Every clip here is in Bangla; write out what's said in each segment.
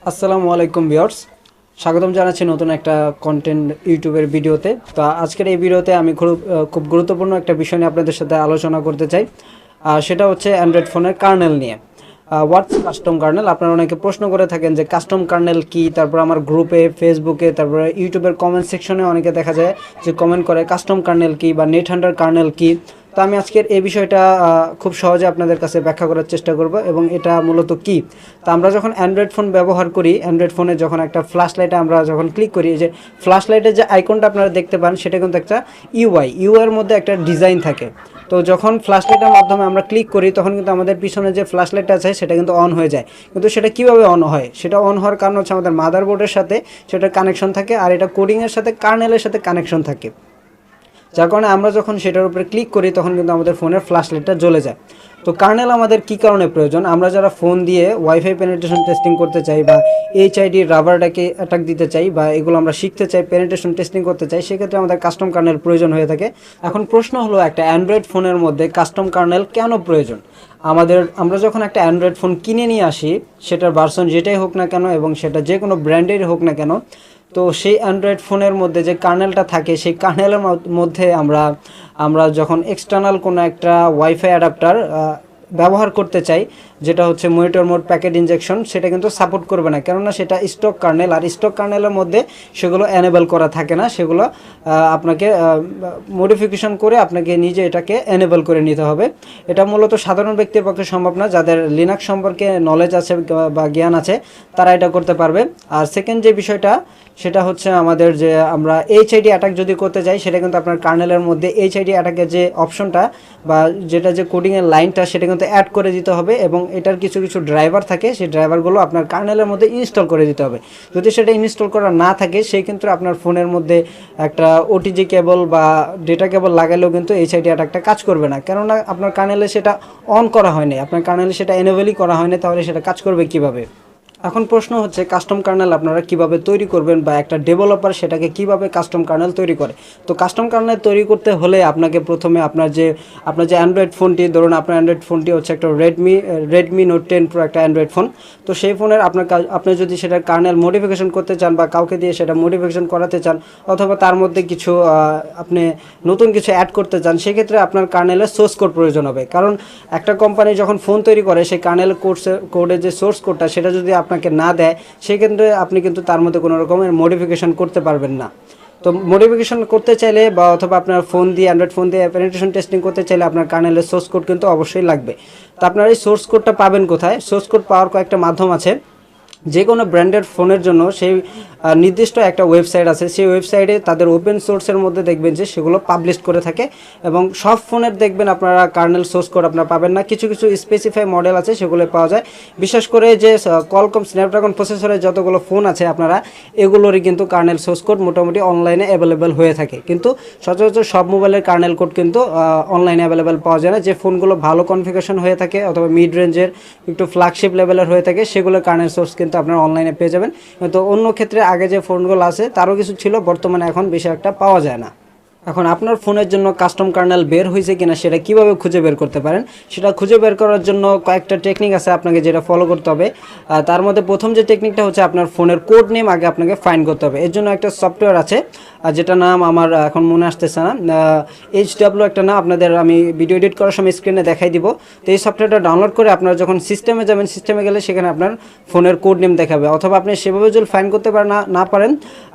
আসসালামু আলাইকুম ভিউয়ার্স, স্বাগতম জানাচ্ছি নতুন একটা কন্টেন্ট ইউটিউবের ভিডিওতে। তো আজকের এই ভিডিওতে আমি খুব গুরুত্বপূর্ণ একটা বিষয় নিয়ে আপনাদের সাথে আলোচনা করতে চাই। সেটা হচ্ছে অ্যান্ড্রয়েড ফোনের কার্নেল নিয়ে। হোয়াটস কাস্টম কার্নেল? আপনারা অনেকে প্রশ্ন করে থাকেন যে কাস্টম কার্নেল কি। তারপর আমার গ্রুপে, ফেসবুকে, তারপরে ইউটিউবের কমেন্ট সেকশনে অনেকে দেখা যায় যে কমেন্ট করে কাস্টম কার্নেল কি বা নেটহান্টার কার্নেল কি। তো আমি আজকের এই বিষয়টা খুব সহজে আপনাদের কাছে ব্যাখ্যা করার চেষ্টা করব এবং এটা মূলত কি। তো আমরা যখন অ্যান্ড্রয়েড ফোন ব্যবহার করি, অ্যান্ড্রয়েড ফোনে যখন একটা ফ্ল্যাশ লাইটে আমরা যখন ক্লিক করি, যে ফ্ল্যাশ লাইটের যে আইকনটা আপনারা দেখতে পান সেটা কিন্তু একটা ইউআইয়ের মধ্যে একটা ডিজাইন থাকে। তো যখন ফ্ল্যাশ লাইটের মাধ্যমে আমরা ক্লিক করি তখন কিন্তু আমাদের পিছনে যে ফ্ল্যাশ লাইটটা আছে সেটা কিন্তু অন হয়ে যায়। কিন্তু সেটা কীভাবে অন হয়? সেটা অন হওয়ার কারণ হচ্ছে আমাদের মাদারবোর্ডের সাথে সেটা কানেকশন থাকে, আর এটা কোডিংয়ের সাথে কার্নেলের সাথে কানেকশন থাকে, যার কারণে আমরা যখন সেটার উপরে ক্লিক করি তখন কিন্তু আমাদের ফোনের ফ্ল্যাশ লাইটটা জ্বলে যায়। তো কার্নেল আমাদের কী কারণে প্রয়োজন? আমরা যারা ফোন দিয়ে ওয়াইফাই পেনিট্রেশন টেস্টিং করতে চাই বা এইচআইডি রাবারটাকে অ্যাটাক দিতে চাই বা এগুলো আমরা শিখতে চাই, পেনিট্রেশন টেস্টিং করতে চাই, সেক্ষেত্রে আমাদের কাস্টম কার্নেল প্রয়োজন হয়ে থাকে। এখন প্রশ্ন হলো, একটা অ্যান্ড্রয়েড ফোনের মধ্যে কাস্টম কার্নেল কেন প্রয়োজন? আমরা যখন একটা অ্যান্ড্রয়েড ফোন কিনে নিয়ে আসি, সেটার ভার্সন যেটাই হোক না কেন এবং সেটা যে কোনো ব্র্যান্ডের হোক না কেন, তো সেই অ্যান্ড্রয়েড ফোনের মধ্যে যে কার্নেলটা থাকে সেই কার্নেলের মধ্যে আমরা যখন এক্সটার্নাল কোনো একটা ওয়াইফাই অ্যাডাপ্টার ব্যবহার করতে চাই, যেটা হচ্ছে মনিটর মোড প্যাকেট ইনজেকশন, সেটা কিন্তু সাপোর্ট করবে না, কেননা সেটা স্টক কার্নেল, আর স্টক কার্নেলের মধ্যে সেগুলো এনেবল করা থাকে না। সেগুলো আপনাকে মডিফিকেশন করে আপনাকে নিজে এটাকে এনেবল করে নিতে হবে। এটা মূলত সাধারণ ব্যক্তির পক্ষে সম্ভব না। যাদের লিনাক্স সম্পর্কে নলেজ আছে বা জ্ঞান আছে তারা এটা করতে পারবে। আর সেকেন্ড যে বিষয়টা সেটা হচ্ছে আমাদের যে আমরা এইচআইডি অ্যাটাক যদি করতে চাই, সেটা কিন্তু আপনার কার্নেলের মধ্যে এইচআইডি অ্যাটাকের যে অপশনটা বা যেটা যে কোডিংয়ের লাইনটা সেটা কিন্তু অ্যাড করে দিতে হবে, এবং এটার কিছু কিছু ড্রাইভার থাকে, সেই ড্রাইভারগুলো আপনার কার্নেলের মধ্যে ইনস্টল করে দিতে হবে। যদি সেটা ইনস্টল করা না থাকে সেই কিন্তু আপনার ফোনের মধ্যে একটা ওটিজি কেবল বা ডেটা কেবল লাগালেও কিন্তু এইচআইডি অ্যাটাকটা কাজ করবে না, কেননা আপনার কার্নেলে সেটা অন করা হয়নি, আপনার কার্নেলে সেটা এনেবলই করা হয়নি, তাহলে সেটা কাজ করবে কিভাবে? এখন প্রশ্ন হচ্ছে কাস্টম কার্নেল আপনারা কিভাবে তৈরি করবেন বা একটা ডেভেলপার সেটাকে কিভাবে কাস্টম কার্নেল তৈরি করে। তো কাস্টম কার্নেল তৈরি করতে হলে আপনাকে প্রথমে আপনার যে অ্যান্ড্রয়েড ফোনটি, ধরুন আপনার অ্যান্ড্রয়েড ফোনটি হচ্ছে একটা রেডমি নোট 10 প্রো একটা অ্যান্ড্রয়েড ফোন। তো সেই ফোনের আপনি যদি সেটা কার্নেল মডিফিকেশন করতে চান বা কাউকে দিয়ে সেটা মডিফিকেশন করাতে চান, অথবা তার মধ্যে কিছু আপনি নতুন কিছু অ্যাড করতে চান, সেক্ষেত্রে আপনার কার্নেলের সোর্স কোড প্রয়োজন হবে। কারণ একটা কোম্পানি যখন ফোন তৈরি করে সেই কার্নেল কোডের যে সোর্স কোডটা সেটা যদি আপনাকে না দেয়, সেক্ষেত্রে আপনি কিন্তু তার মধ্যে কোনো রকমের মডিফিকেশন করতে পারবেন না। তো মডিফিকেশন করতে চাইলে বা অথবা আপনার ফোন দিয়ে, অ্যান্ড্রয়েড ফোন দিয়ে পেনিট্রেশন টেস্টিং করতে চাইলে আপনার কার্নেলের সোর্স কোড কিন্তু অবশ্যই লাগবে। তো আপনার এই সোর্স কোডটা পাবেন কোথায়? সোর্স কোড পাওয়ার কয়েকটা মাধ্যম আছে। যে কোনো ব্র্যান্ডেড ফোনের জন্য সেই নির্দিষ্ট একটা ওয়েবসাইট আছে, সেই ওয়েবসাইটে তাদের ওপেন সোর্সের মধ্যে দেখবেন যে সেগুলো পাবলিশ করে থাকে, এবং সব ফোনের দেখবেন আপনারা কার্নেল সোর্স কোড আপনারা পাবেন না। কিছু কিছু স্পেসিফাই মডেল আছে সেগুলো পাওয়া যায়। বিশেষ করে যে কোয়ালকম স্ন্যাপড্রাগন প্রসেসরের যতগুলো ফোন আছে আপনারা এগুলোরই কিন্তু কার্নেল সোর্স কোড মোটামুটি অনলাইনে অ্যাভেলেবেল হয়ে থাকে, কিন্তু সচরাচর সব মোবাইলের কার্নেল কোড কিন্তু অনলাইনে অ্যাভেলেবেল পাওয়া যায় না। যে ফোনগুলো ভালো কনফিগারেশন হয়ে থাকে অথবা মিড রেঞ্জের একটু ফ্ল্যাগশিপ লেভেলের হয়ে থাকে সেগুলো কার্নেল সোর্স কিন্তু আপনারা অনলাইনে পেয়ে যাবেন। তো অন্য ক্ষেত্রে আগে যে ফোনগুলো আছে তারও কিছু ছিল, বর্তমানে এখন বেশি একটা পাওয়া যায় না। এখন আপনার ফোনের জন্য কাস্টম কার্নেল বের হয়েছে কিনা সেটা কিভাবে খুঁজে বের করতে পারেন? সেটা খুঁজে বের করার জন্য কয়েকটা টেকনিক আছে আপনাকে যেটা ফলো করতে হবে। তার মধ্যে প্রথম যে টেকনিকটা হচ্ছে আপনার ফোনের কোড নেম আগে আপনাকে ফাইন্ড করতে হবে। এর জন্য একটা সফটওয়্যার আছে যেটা নাম আমার এখন মনে আসতেছে না, HW একটা নাম, আপনাদের আমি ভিডিও এডিট করার সময় স্ক্রিনে দেখাই দিব। তো এই সফটওয়্যারটা ডাউনলোড করে আপনারা যখন সিস্টেমে যাবেন, সিস্টেমে গেলে সেখানে আপনার ফোনের কোড নেম দেখাবে, অথবা আপনি সেভাবে যদি ফাইন্ড করতে না পারেন,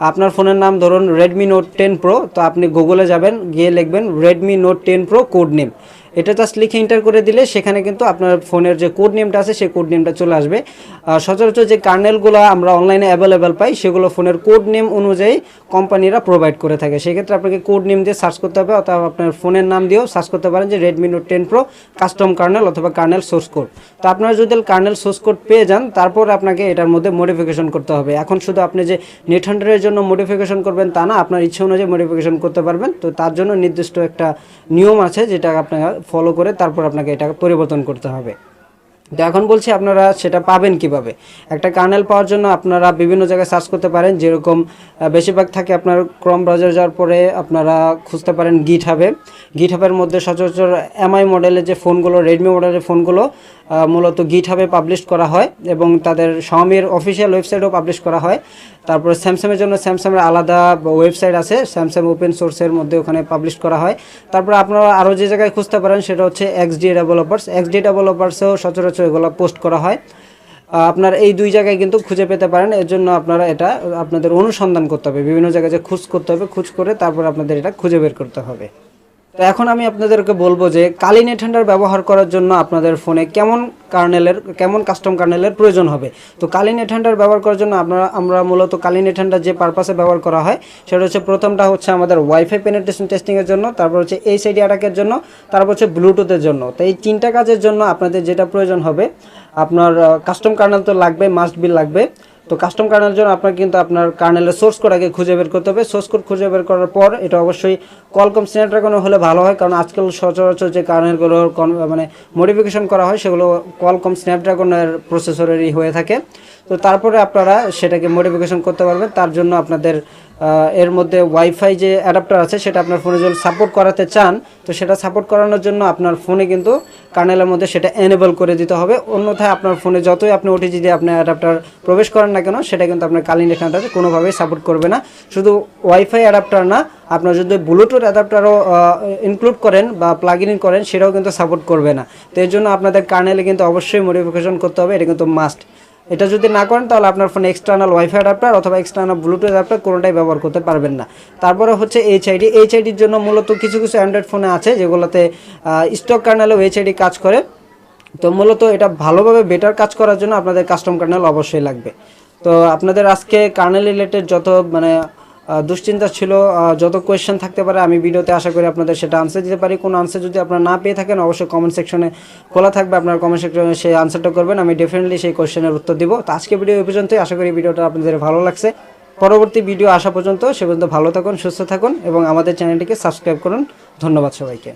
আপনার ফোনের নাম ধরুন রেডমি নোট 10 প্রো, তো আপনি গুগলে যাবেন, গিয়ে লিখবেন Redmi note 10 pro code name. এটা জাস্ট লিখে এন্টার করে দিলে সেখানে কিন্তু আপনার ফোনের যে কোড নেমটা আছে সেই কোড নেমটা চলে আসবে। সচরাচর যে কার্নেলগুলো আমরা অনলাইনে অ্যাভেলেবেল পাই সেগুলো ফোনের কোড নেম অনুযায়ী কোম্পানিরা প্রোভাইড করে থাকে। সেক্ষেত্রে আপনাকে কোড নেম দিয়ে সার্চ করতে হবে, অথবা আপনার ফোনের নাম দিয়েও সার্চ করতে পারেন যে Redmi note 10 pro custom kernel অথবা কার্নেল সোর্স কোড। তো আপনারা যদি কার্নেল সোর্স কোড পেয়ে যান, তারপর আপনাকে এটার মধ্যে মডিফিকেশন করতে হবে। এখন শুধু আপনি যে নেটহান্টারের জন্য মডিফিকেশন করবেন তা না, আপনার ইচ্ছা অনুযায়ী মডিফিকেশন করতে পারবেন। তো তার জন্য নির্দিষ্ট একটা নিয়ম আছে যেটা আপনাকে ফলো করে তারপর আপনাকে এটা পরিবর্তন করতে হবে। তো এখন বলছি আপনারা সেটা পাবেন কিভাবে। একটা কার্নেল পাওয়ার জন্য আপনারা বিভিন্ন জায়গায় সার্চ করতে পারেন, যেরকম বেশিরভাগ থাকে আপনার ক্রোম ব্রাউজার যাওয়ার পরে আপনারা খুঁজতে পারেন গিটহাবের মধ্যে সচরাচর এমআই মডেলের যে ফোনগুলো, রেডমি মডেলের ফোনগুলো মূলত গিটহাবে পাবলিশ করা হয় এবং তাদের শাওমির অফিসিয়াল ওয়েবসাইটেও পাবলিশ করা হয়। তারপরে স্যামসাংয়ের জন্য স্যামসাংয়ের আলাদা ওয়েবসাইট আছে, স্যামসাং ওপেন সোর্সের মধ্যে ওখানে পাবলিশ করা হয়। তারপরে আপনারা আরও যে জায়গায় খুঁজতে পারেন সেটা হচ্ছে এক্সডি ডেভেলপার্সেও সচরাচর এগুলো পোস্ট করা হয়। আপনার এই দুই জায়গায় কিন্তু খুঁজে পেতে পারেন। এর জন্য আপনারা এটা আপনাদের অনুসন্ধান করতে হবে, বিভিন্ন জায়গায় যে খোঁজ করতে হবে, খোঁজ করে তারপর আপনাদের এটা খুঁজে বের করতে হবে। তো এখন আমি আপনাদেরকে বলবো যে কালি নেথুন্টার ব্যবহার করার জন্য আপনাদের ফোনে কেমন কাস্টম কার্নেলের প্রয়োজন হবে। তো কালি নেথুন্টার ব্যবহার করার জন্য আমরা মূলত কালি নেথুন্টার যে পারপাসে ব্যবহার করা হয় সেটা হচ্ছে, প্রথমটা হচ্ছে আমাদের ওয়াইফাই পেনিট্রেশন টেস্টিংয়ের জন্য, তারপর হচ্ছে এইচআইডি অ্যাটাকের জন্য, তারপর হচ্ছে ব্লুটুথের জন্য। তো এই তিনটা কাজের জন্য আপনাদের যেটা প্রয়োজন হবে, আপনার কাস্টম কার্নেল তো লাগবে, মাস্ট বি লাগবে। তো কাস্টম কার্নেলের জন্য আপনার কিন্তু আপনার কার্নেলের সোর্স কোড আগে খুঁজে বের করতে হবে। সোর্স কোড খুঁজে বের করার পর এটা অবশ্যই কোয়ালকম স্ন্যাপড্রাগনে হলে ভালো হয়, কারণ আজকাল সচরাচর যে কার্নেলগুলো মানে মডিফিকেশন করা হয় সেগুলো কোয়ালকম স্ন্যাপড্রাগনের প্রসেসরেরই হয়ে থাকে। তো তারপরে আপনারা সেটাকে মডিফিকেশন করতে পারবেন। তার জন্য আপনাদের এর মধ্যে ওয়াইফাই যে অ্যাডাপ্টার আছে সেটা আপনার ফোনে যদি সাপোর্ট করাতে চান, তো সেটা সাপোর্ট করানোর জন্য আপনার ফোনে কিন্তু কার্নেলের মধ্যে সেটা এনেবল করে দিতে হবে। অন্যথায় আপনার ফোনে যতই আপনি ওটিজি দিয়ে আপনি অ্যাডাপ্টার প্রবেশ করেন না কেন, সেটা কিন্তু আপনার কালি নেথুন্টারে কোনোভাবেই সাপোর্ট করবে না। শুধু ওয়াইফাই অ্যাডাপ্টার না, আপনার যদি ব্লুটুথ অ্যাডাপ্টারও ইনক্লুড করেন বা প্লাগ ইন করেন, সেটাও কিন্তু সাপোর্ট করবে না। তো এর জন্য আপনাদের কার্নেলে কিন্তু অবশ্যই মডিফিকেশন করতে হবে, এটা কিন্তু মাস্ট। এটা যদি না করেন তাহলে আপনার ফোনে এক্সটার্নাল ওয়াইফাই অ্যাডাপ্টার অথবা এক্সটার্নাল ব্লুটুথ অ্যাডাপ্টার কোনোটাই ব্যবহার করতে পারবেন না। তারপরে হচ্ছে এইচআইডির জন্য মূলত কিছু অ্যান্ড্রয়েড ফোনে আছে যেগুলোতে স্টক কার্নেলেও এইচআইডি কাজ করে। তো মূলত এটা ভালোভাবে বেটার কাজ করার জন্য আপনাদের কাস্টম কার্নেল অবশ্যই লাগবে। তো আপনাদের আজকে কার্নেল রিলেটেড যত মানে দুশ্চিন্তা ছিল, যত কোয়েশ্চেন থাকতে পারে, আমি ভিডিওতে আশা করি আপনাদের সেটা আনসার দিতে পারি। কোনো আনসার যদি আপনারা না পেয়ে থাকেন, অবশ্যই কমেন্ট সেকশনে খোলা থাকবে, আপনার কমেন্ট সেকশনে সেই আনসারটা করবেন, আমি ডেফিনেটলি সেই কোয়েশ্চেনের উত্তর দিব। তো আজকে ভিডিও এই পর্যন্তই। আশা করি ভিডিওটা আপনাদের ভালো লাগছে। পরবর্তী ভিডিও আসা পর্যন্ত সে পর্যন্ত ভালো থাকুন, সুস্থ থাকুন এবং আমাদের চ্যানেলটিকে সাবস্ক্রাইব করুন। ধন্যবাদ সবাইকে।